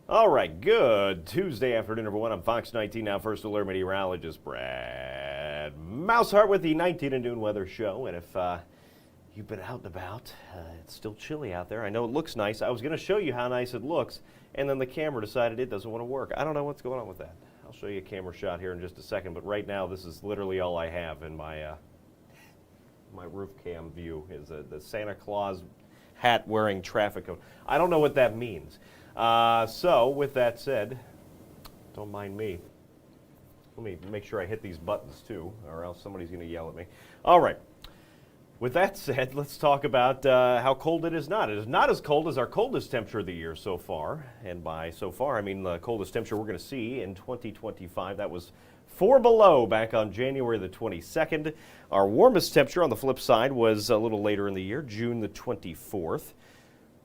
All right, good Tuesday afternoon, everyone. I'm Fox 19 now, First Alert Meteorologist Brad Maushart with the 19 and noon weather show. And if you've been out and about, it's still chilly out there. I know it looks nice. I was going to show you how nice it looks, and then the camera decided it doesn't want to work. I don't know what's going on with that. I'll show you a camera shot here in just a second, but right now this is literally all I have in my my roof cam view is the Santa Claus hat wearing traffic cone. I don't know what that means. So, with that said, don't mind me. Let me make sure I hit these buttons too, or else somebody's going to yell at me. All right. With that said, let's talk about how cold it is not. It is not as cold as our coldest temperature of the year so far. And by so far, I mean the coldest temperature we're going to see in 2025. That was 4 below back on January the 22nd. Our warmest temperature on the flip side was a little later in the year, June the 24th.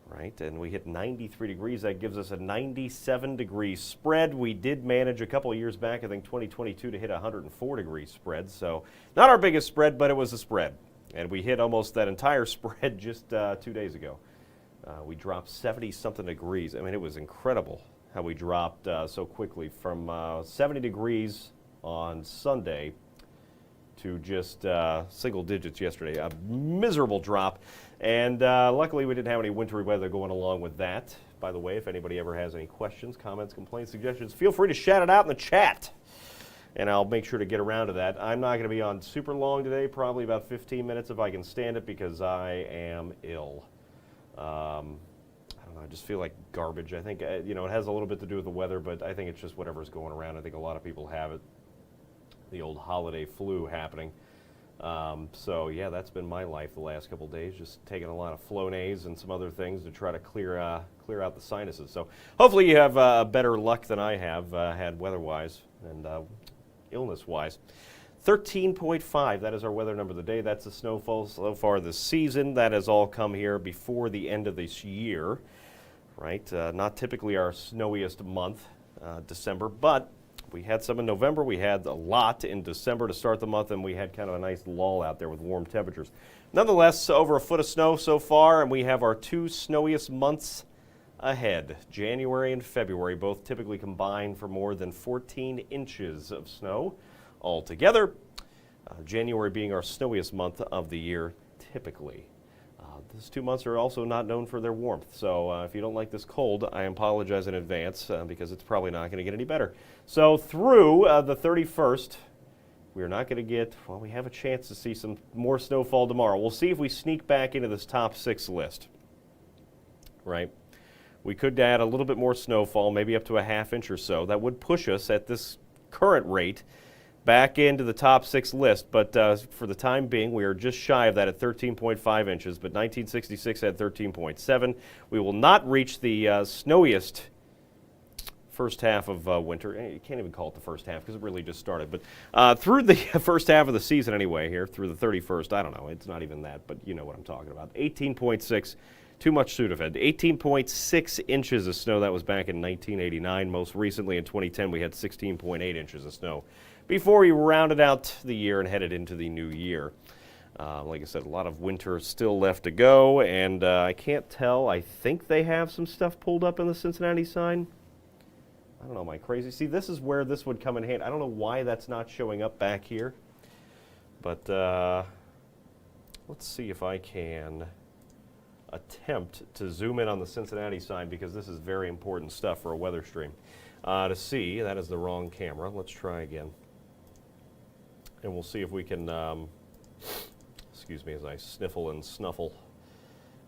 Right, and we hit 93 degrees. That gives us a 97-degree spread. We did manage a couple of years back, I think 2022, to hit a 104-degree spread. So not our biggest spread, but it was a spread. And we hit almost that entire spread just 2 days ago. We dropped 70-something degrees. I mean, it was incredible how we dropped so quickly from 70 degrees on Sunday to just single digits yesterday. A miserable drop. And luckily, we didn't have any wintry weather going along with that. By the way, if anybody ever has any questions, comments, complaints, suggestions, feel free to shout it out in the chat. And I'll make sure to get around to that. I'm not going to be on super long today, probably about 15 minutes if I can stand it, because I am ill. I don't know, I just feel like garbage. I think, it has a little bit to do with the weather, but I think it's just whatever's going around. I think a lot of people have it. The old holiday flu happening. So yeah, that's been my life the last couple of days, just taking a lot of Flonase and some other things to try to clear out the sinuses. So hopefully you have better luck than I have had weather-wise and illness-wise. 13.5, that is our weather number of the day. That's the snowfall so far this season. That has all come here before the end of this year, right? Not typically our snowiest month, December, but we had some in November, we had a lot in December to start the month, and we had kind of a nice lull out there with warm temperatures. Nonetheless, over a foot of snow so far, and we have our two snowiest months ahead. January and February both typically combine for more than 14 inches of snow altogether. January being our snowiest month of the year typically. These 2 months are also not known for their warmth, so if you don't like this cold, I apologize in advance because it's probably not going to get any better. So through the 31st, we are not going to get, well, we have a chance to see some more snowfall tomorrow. We'll see if we sneak back into this top 6 list, right? We could add a little bit more snowfall, maybe up to a half inch or so. That would push us at this current rate back into the top 6 list, but for the time being, we are just shy of that at 13.5 inches, but 1966 had 13.7. We will not reach the snowiest first half of winter. You can't even call it the first half because it really just started, but through the first half of the season anyway here, through the 31st, I don't know, it's not even that, but you know what I'm talking about. 18.6, too much Sudafed. 18.6 inches of snow, that was back in 1989. Most recently in 2010, we had 16.8 inches of snow before we rounded out the year and headed into the new year. Like I said, a lot of winter still left to go, and I can't tell. I think they have some stuff pulled up in the Cincinnati sign. I don't know, am I crazy? See, this is where this would come in handy. I don't know why that's not showing up back here, but let's see if I can attempt to zoom in on the Cincinnati sign, because this is very important stuff for a weather stream. To see, that is the wrong camera. Let's try again. And we'll see if we can, excuse me as I sniffle and snuffle.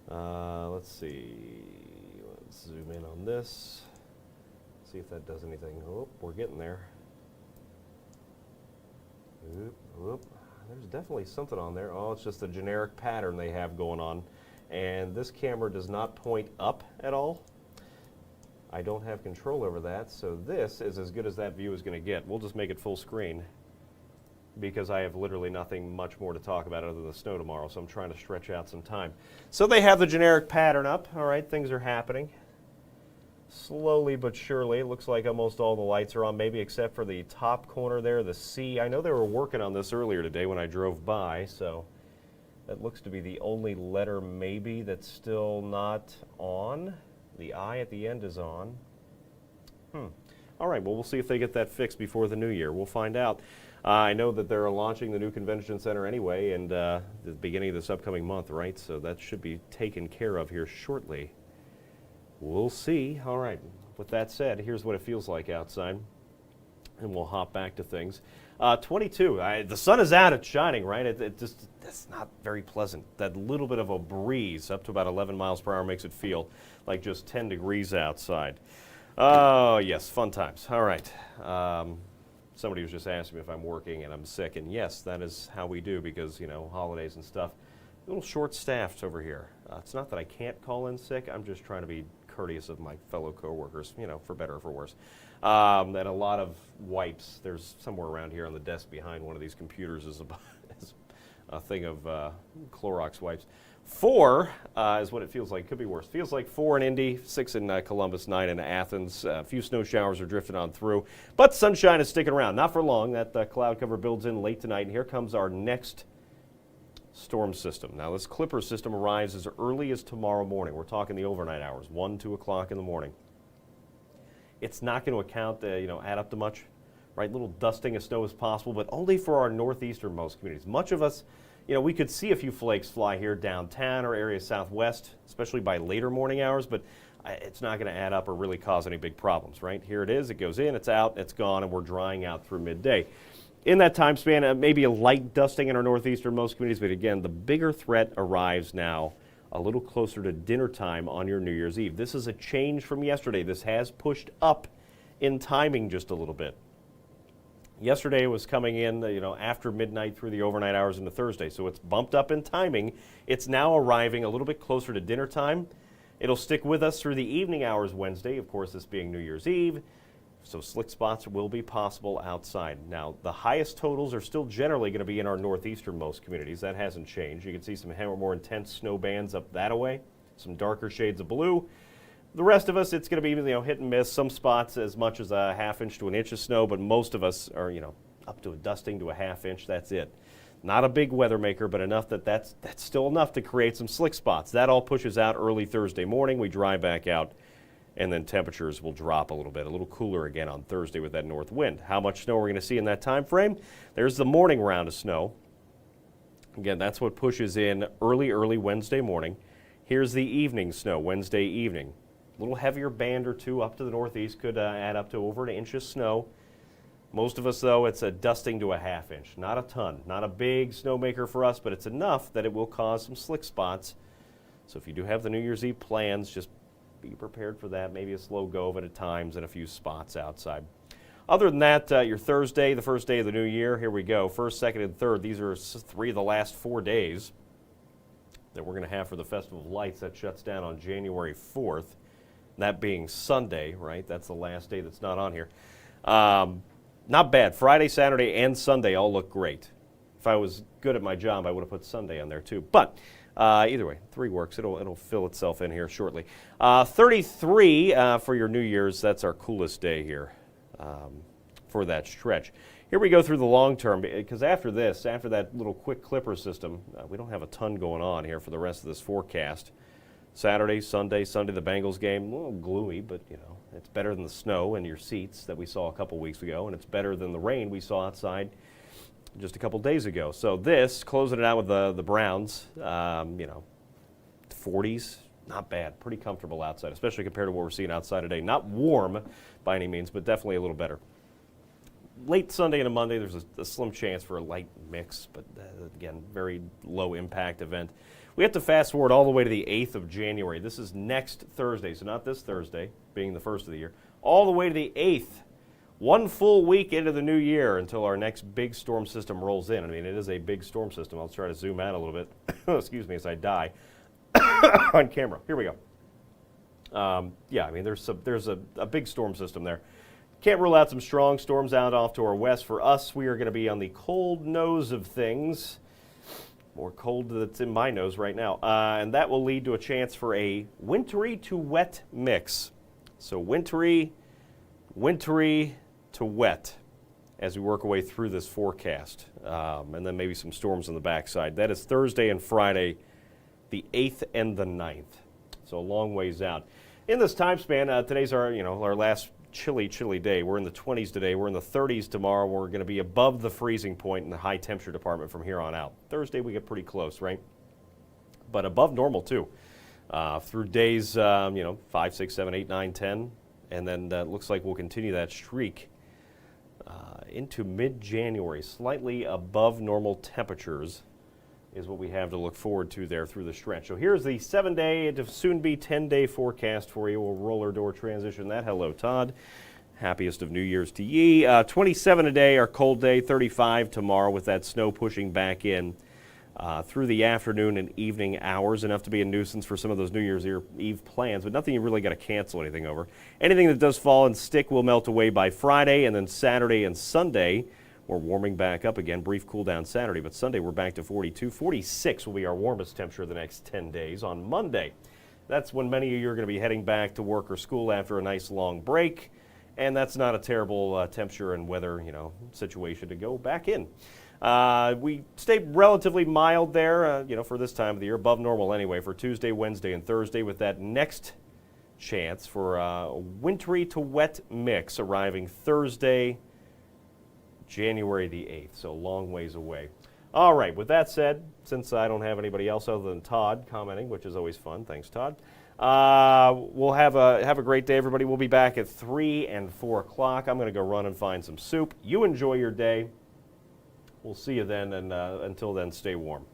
Let's see, let's zoom in on this. See if that does anything. Oh, we're getting there. Oop, oop. There's definitely something on there. Oh, it's just a generic pattern they have going on. And this camera does not point up at all. I don't have control over that, so this is as good as that view is going to get. We'll just make it full screen, because I have literally nothing much more to talk about other than the snow tomorrow, so I'm trying to stretch out some time. So they have the generic pattern up. All right, things are happening. Slowly but surely, it looks like almost all the lights are on, maybe except for the top corner there, the C. I know they were working on this earlier today when I drove by, so that looks to be the only letter maybe that's still not on. The I at the end is on. All right, well, we'll see if they get that fixed before the new year. We'll find out. I know that they're launching the new convention center anyway, and the beginning of this upcoming month, right? So that should be taken care of here shortly. We'll see. All right, with that said, here's what it feels like outside, and we'll hop back to things. 22, the sun is out, it's shining, right? It's not very pleasant. That little bit of a breeze up to about 11 miles per hour makes it feel like just 10 degrees outside. Oh, yes, fun times. All right. Somebody was just asking me if I'm working and I'm sick, and yes, that is how we do because, you know, holidays and stuff. A little short-staffed over here. It's not that I can't call in sick. I'm just trying to be courteous of my fellow coworkers, you know, for better or for worse. And a lot of wipes. There's somewhere around here on the desk behind one of these computers is a thing of Clorox wipes. 4 is what it feels like. Could be worse. Feels like 4 in Indy, 6 in Columbus, 9 in Athens. A few snow showers are drifting on through, but sunshine is sticking around. Not for long. That cloud cover builds in late tonight, and here comes our next storm system. Now, this Clipper system arrives as early as tomorrow morning. We're talking the overnight hours, 1, 2 o'clock in the morning. It's not going to add up to much, right? Little dusting of snow is possible, but only for our northeasternmost communities. Much of us, you know, we could see a few flakes fly here downtown or areas southwest, especially by later morning hours, but it's not going to add up or really cause any big problems, right? Here it is, it goes in, it's out, it's gone, and we're drying out through midday. In that time span, maybe a light dusting in our northeasternmost communities, but again, the bigger threat arrives now a little closer to dinner time on your New Year's Eve. This is a change from yesterday. This has pushed up in timing just a little bit. Yesterday it was coming in, after midnight through the overnight hours into Thursday, so it's bumped up in timing. It's now arriving a little bit closer to dinner time. It'll stick with us through the evening hours Wednesday, of course, this being New Year's Eve. So slick spots will be possible outside. Now, the highest totals are still generally going to be in our northeasternmost communities. That hasn't changed. You can see some more intense snow bands up that way, some darker shades of blue. The rest of us, it's going to be hit and miss. Some spots as much as a ½ inch to an inch of snow, but most of us are up to a dusting to a ½ inch. That's it. Not a big weather maker, but enough that's still enough to create some slick spots. That all pushes out early Thursday morning. We dry back out, and then temperatures will drop a little bit, a little cooler again on Thursday with that north wind. How much snow we're going to see in that time frame? There's the morning round of snow. Again, that's what pushes in early Wednesday morning. Here's the evening snow, Wednesday evening. A little heavier band or two up to the northeast could add up to over an inch of snow. Most of us, though, it's a dusting to a ½ inch. Not a ton, not a big snowmaker for us, but it's enough that it will cause some slick spots. So if you do have the New Year's Eve plans, just be prepared for that. Maybe a slow go of it at times and a few spots outside. Other than that, your Thursday, the first day of the new year, here we go. First, second, and third. These are 3 of the last 4 days that we're going to have for the Festival of Lights. That shuts down on January 4th. That being Sunday, right? That's the last day that's not on here. Not bad. Friday, Saturday, and Sunday all look great. If I was good at my job, I would have put Sunday on there too. But either way, 3 works. It'll fill itself in here shortly. 33 for your New Year's. That's our coolest day here for that stretch. Here we go through the long term, because after that little quick clipper system, we don't have a ton going on here for the rest of this forecast. Saturday, Sunday, the Bengals game, a little gloomy, but it's better than the snow in your seats that we saw a couple weeks ago, and it's better than the rain we saw outside just a couple days ago. So this, closing it out with the Browns, 40s, not bad, pretty comfortable outside, especially compared to what we're seeing outside today. Not warm by any means, but definitely a little better. Late Sunday and a Monday, there's a slim chance for a light mix, but again, very low impact event. We have to fast forward all the way to the 8th of January. This is next Thursday, so not this Thursday, being the first of the year, all the way to the 8th. 1 full week into the new year until our next big storm system rolls in. I mean, it is a big storm system. I'll try to zoom out a little bit. Excuse me as I die on camera. Here we go. There's a big storm system there. Can't rule out some strong storms out off to our west. For us, we are going to be on the cold nose of things. More cold that's in my nose right now. And that will lead to a chance for a wintry to wet mix. So wintry to wet as we work our way through this forecast. And then maybe some storms on the backside. That is Thursday and Friday, the 8th and the 9th. So a long ways out. In this time span, today's our last chilly, chilly day. We're in the 20s today. We're in the 30s tomorrow. We're going to be above the freezing point in the high temperature department from here on out. Thursday, we get pretty close, right? But above normal, too. Through days, 5, 6, 7, 8, 9, 10. And then it looks like we'll continue that streak into mid-January. Slightly above normal temperatures is what we have to look forward to there through the stretch. So here's the 7-day to soon-be 10-day forecast for you. We'll roller door transition that. Hello, Todd. Happiest of New Year's to ye. 27 today, our cold day. 35 tomorrow with that snow pushing back in through the afternoon and evening hours. Enough to be a nuisance for some of those New Year's Eve plans, but nothing you really got to cancel anything over. Anything that does fall and stick will melt away by Friday, and then Saturday and Sunday we're warming back up again. Brief cool down Saturday, but Sunday we're back to 42. 46 will be our warmest temperature the next 10 days. On Monday, that's when many of you are going to be heading back to work or school after a nice long break, and that's not a terrible temperature and weather situation to go back in. We stay relatively mild there, for this time of the year, above normal anyway, for Tuesday, Wednesday, and Thursday, with that next chance for a wintry to wet mix arriving Thursday, January the 8th, so long ways away. All right, with that said, since I don't have anybody else other than Todd commenting, which is always fun, thanks, Todd, we'll have a great day, everybody. We'll be back at 3 and 4 o'clock. I'm going to go run and find some soup. You enjoy your day. We'll see you then, and until then, stay warm.